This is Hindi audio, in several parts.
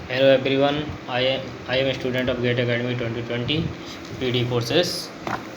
Hello everyone, I am student of GATE academy 2020 PD courses.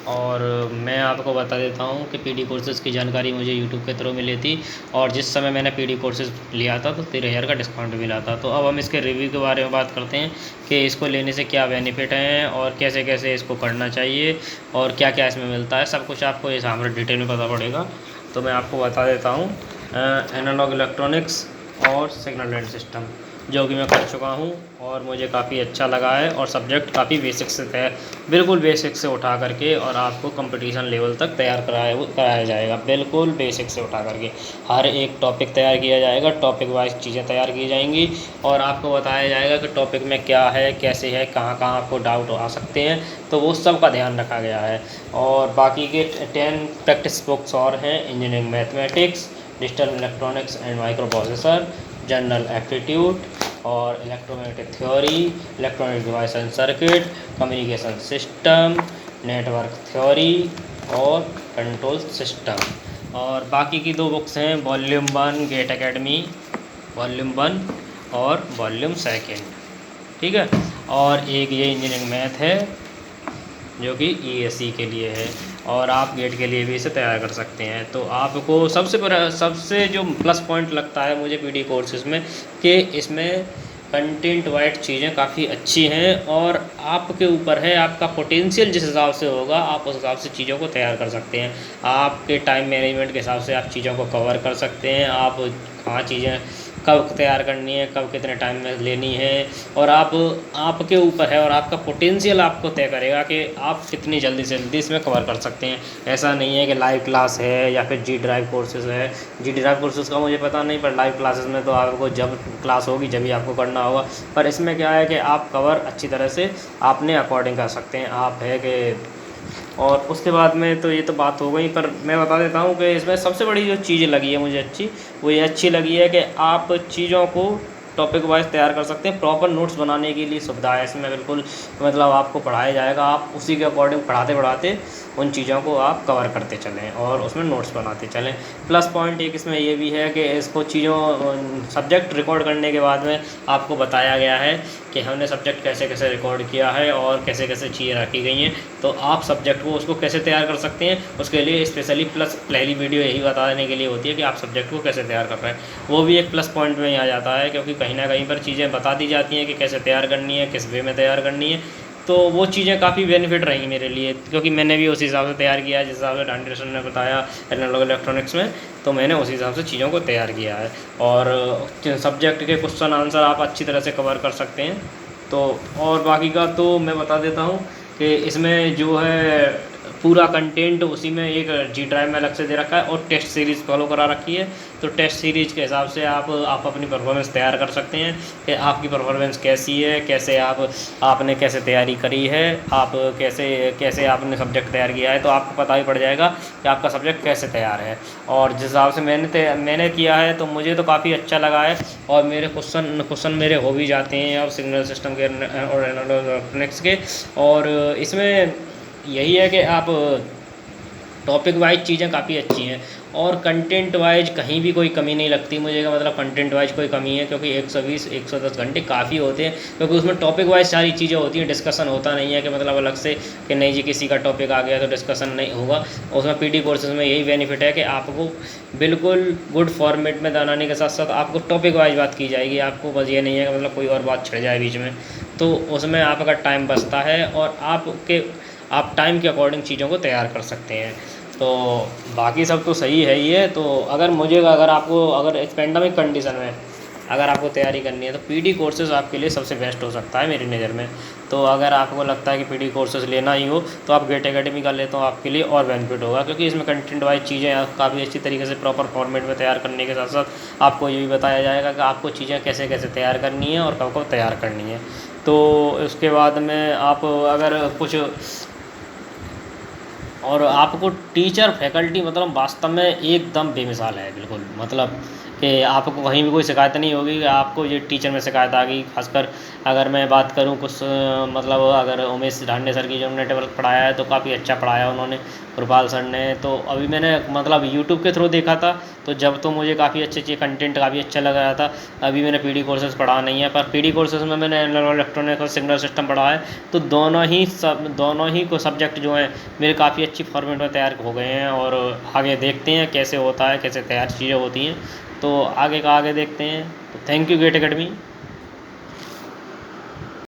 और मैं आपको बता देता हूं कि पीडी कोर्सेज़ की जानकारी मुझे यूट्यूब के थ्रू मिली थी। और जिस समय मैंने पीडी कोर्सेज़ लिया था तो 13,000 का डिस्काउंट मिला था। तो अब हम इसके रिव्यू के बारे में बात करते हैं कि इसको लेने से क्या बेनिफिट हैं और कैसे कैसे इसको करना चाहिए और क्या क्या इसमें मिलता है। सब कुछ आपको इस हमारे डिटेल में पता पड़ेगा। तो मैं आपको बता देता हूँ एनालॉग इलेक्ट्रॉनिक्स और सिग्नल एंड सिस्टम, जो कि मैं कर चुका हूँ और मुझे काफ़ी अच्छा लगा है। और सब्जेक्ट काफ़ी बेसिक से है, बिल्कुल बेसिक से उठा करके और आपको कंपटीशन लेवल तक तैयार कराया जाएगा। बिल्कुल बेसिक से उठा करके हर एक टॉपिक तैयार किया जाएगा, टॉपिक वाइज चीज़ें तैयार की जाएंगी और आपको बताया जाएगा कि टॉपिक में क्या है, कैसे है, कहाँ कहाँ आपको डाउट आ सकते हैं। तो वो सब का ध्यान रखा गया है। और बाकी के 10 प्रैक्टिस बुक्स और हैं: engineering mathematics, digital electronics and microprocessor, general aptitude और electromagnetic theory, electronic device and circuit, communication system, network theory और कंट्रोल सिस्टम। और बाकी की 2 बुक्स हैं, वॉल्यूम 1 गेट एकेडमी वॉल्यूम 1 और वॉल्यूम 2, ठीक है। और एक ये इंजीनियरिंग मैथ है जो कि ESE के लिए है और आप गेट के लिए भी इसे तैयार कर सकते हैं। तो आपको सबसे जो प्लस पॉइंट लगता है मुझे पीडी कोर्सेज़ में कि इसमें कंटेंट वाइज चीज़ें काफ़ी अच्छी हैं और आपके ऊपर है, आपका पोटेंशियल जिस हिसाब से होगा आप उस हिसाब से चीज़ों को तैयार कर सकते हैं। आपके टाइम मैनेजमेंट के हिसाब से आप चीज़ों को कवर कर सकते हैं। आप कहाँ चीज़ें कब तैयार करनी है, कब कितने टाइम में लेनी है और आपके ऊपर है और आपका पोटेंशियल आपको तय करेगा कि आप कितनी जल्दी से जल्दी इसमें कवर कर सकते हैं। ऐसा नहीं है कि लाइव क्लास है या फिर जी ड्राइव कोर्सेज़ है। जी ड्राइव कोर्सेज़ का मुझे पता नहीं, पर लाइव क्लासेस में तो आपको जब क्लास होगी जब ही आपको करना होगा। पर इसमें क्या है कि आप कवर अच्छी तरह से अपने अकॉर्डिंग कर सकते हैं। आप है कि और उसके बाद में तो ये तो बात हो गई, पर मैं बता देता हूँ कि इसमें सबसे बड़ी जो चीज़ लगी है मुझे अच्छी, वो ये अच्छी लगी है कि आप चीज़ों को टॉपिक वाइज तैयार कर सकते हैं। प्रॉपर नोट्स बनाने के लिए सुविधा है इसमें, बिल्कुल मतलब आपको पढ़ाया जाएगा, आप उसी के अकॉर्डिंग पढ़ाते पढ़ाते उन चीज़ों को आप कवर करते चलें और उसमें नोट्स बनाते चलें। प्लस पॉइंट एक इसमें ये भी है कि इसको सब्जेक्ट रिकॉर्ड करने के बाद में आपको बताया गया है कि हमने सब्जेक्ट कैसे कैसे रिकॉर्ड किया है और कैसे कैसे चीज़ें रखी गई हैं। तो आप सब्जेक्ट को उसको कैसे तैयार कर सकते हैं, उसके लिए स्पेशली पहली वीडियो यही बताने के लिए होती है कि आप सब्जेक्ट को कैसे तैयार कर रहे हैं। वो भी एक प्लस पॉइंट में ही आ जाता है, क्योंकि कहीं ना कहीं पर चीज़ें बता दी जाती हैं कि कैसे तैयार करनी है, किस वे में तैयार करनी है। तो वो चीज़ें काफ़ी बेनिफिट रहेंगी मेरे लिए, क्योंकि मैंने भी उसी हिसाब से तैयार किया है जिस हिसाब से डांडी सर ने बताया एनालॉग इलेक्ट्रॉनिक्स में। तो मैंने उसी हिसाब से चीज़ों को तैयार किया है और सब्जेक्ट के क्वेश्चन आंसर आप अच्छी तरह से कवर कर सकते हैं। तो और बाकी का तो मैं बता देता हूँ कि इसमें जो है पूरा कंटेंट उसी में एक जी ड्राइव में अलग से दे रखा है और टेस्ट सीरीज़ फॉलो करा रखी है। तो टेस्ट सीरीज़ के हिसाब से आप अपनी परफॉर्मेंस तैयार कर सकते हैं कि आपकी परफॉर्मेंस कैसी है, कैसे आपने कैसे तैयारी करी है, आप कैसे कैसे आपने सब्जेक्ट तैयार किया है। तो आपको पता ही पड़ जाएगा कि आपका सब्जेक्ट कैसे तैयार है। और जिस हिसाब से मैंने किया है तो मुझे तो काफ़ी अच्छा लगा है और मेरे क्वेश्चन मेरे हो भी जाते हैं अब सिग्नल सिस्टम के और इलेक्ट्रॉनिक्स के। और इसमें यही है कि आप टॉपिक वाइज चीज़ें काफ़ी अच्छी हैं और कंटेंट वाइज कहीं भी कोई कमी नहीं लगती मुझे, का मतलब कंटेंट वाइज कोई कमी है, क्योंकि 120-110 घंटे काफ़ी होते हैं, क्योंकि उसमें टॉपिक वाइज सारी चीज़ें होती हैं। डिस्कशन होता नहीं है कि मतलब अलग से कि नहीं जी किसी का टॉपिक आ गया तो डिस्कशन नहीं होगा। उसमें पीडी कोर्सेज में यही बेनिफिट है कि आपको बिल्कुल गुड फॉर्मेट में बनाने के साथ साथ आपको टॉपिक वाइज बात की जाएगी। आपको बस ये नहीं है कि मतलब कोई और बात छिड़ जाए बीच में, तो उसमें आपका टाइम बचता है और आप टाइम के अकॉर्डिंग चीज़ों को तैयार कर सकते हैं। तो बाकी सब तो सही है ही है। तो अगर इस पेंडेमिक कंडीशन में अगर आपको तैयारी करनी है तो पीडी कोर्सेज़ आपके लिए सबसे बेस्ट हो सकता है मेरी नज़र में। तो अगर आपको लगता है कि पीडी कोर्सेज़ लेना ही हो तो आप गेट एकेडमी का लेते हो, आपके लिए और बेनिफिट होगा, क्योंकि इसमें कंटेंट वाइज चीज़ें काफ़ी अच्छी तरीके से प्रॉपर फॉर्मेट में तैयार करने के साथ साथ आपको ये भी बताया जाएगा कि आपको चीज़ें कैसे कैसे तैयार करनी है और कब कब तैयार करनी है। तो उसके बाद में आप अगर कुछ और आपको टीचर फैकल्टी मतलब वास्तव में एकदम बेमिसाल है, बिल्कुल मतलब कि आपको कहीं भी कोई शिकायत नहीं होगी, आपको ये टीचर में शिकायत आ गई। खासकर अगर मैं बात करूँ कुछ मतलब अगर उमेश ढांडे सर की जो नेटवर्क पढ़ाया है तो काफ़ी अच्छा पढ़ाया उन्होंने, कृपाल सर ने। तो अभी मैंने मतलब यूट्यूब के थ्रू देखा था, तो जब तो मुझे काफ़ी अच्छे कंटेंट काफ़ी अच्छा लग रहा था। अभी मैंने पीडी कोर्सेज पढ़ा नहीं है, पर पीडी कोर्सेज में मैंने एनालॉग इलेक्ट्रॉनिक और सिग्नल सिस्टम पढ़ा है। तो दोनों ही को सब्जेक्ट जो हैं मेरे काफ़ी अच्छी फॉर्मेट में तैयार हो गए हैं। और आगे देखते हैं कैसे होता है, कैसे तैयार चीज़ें होती हैं, तो आगे का आगे देखते हैं। तो थैंक यू गेट एकेडमी।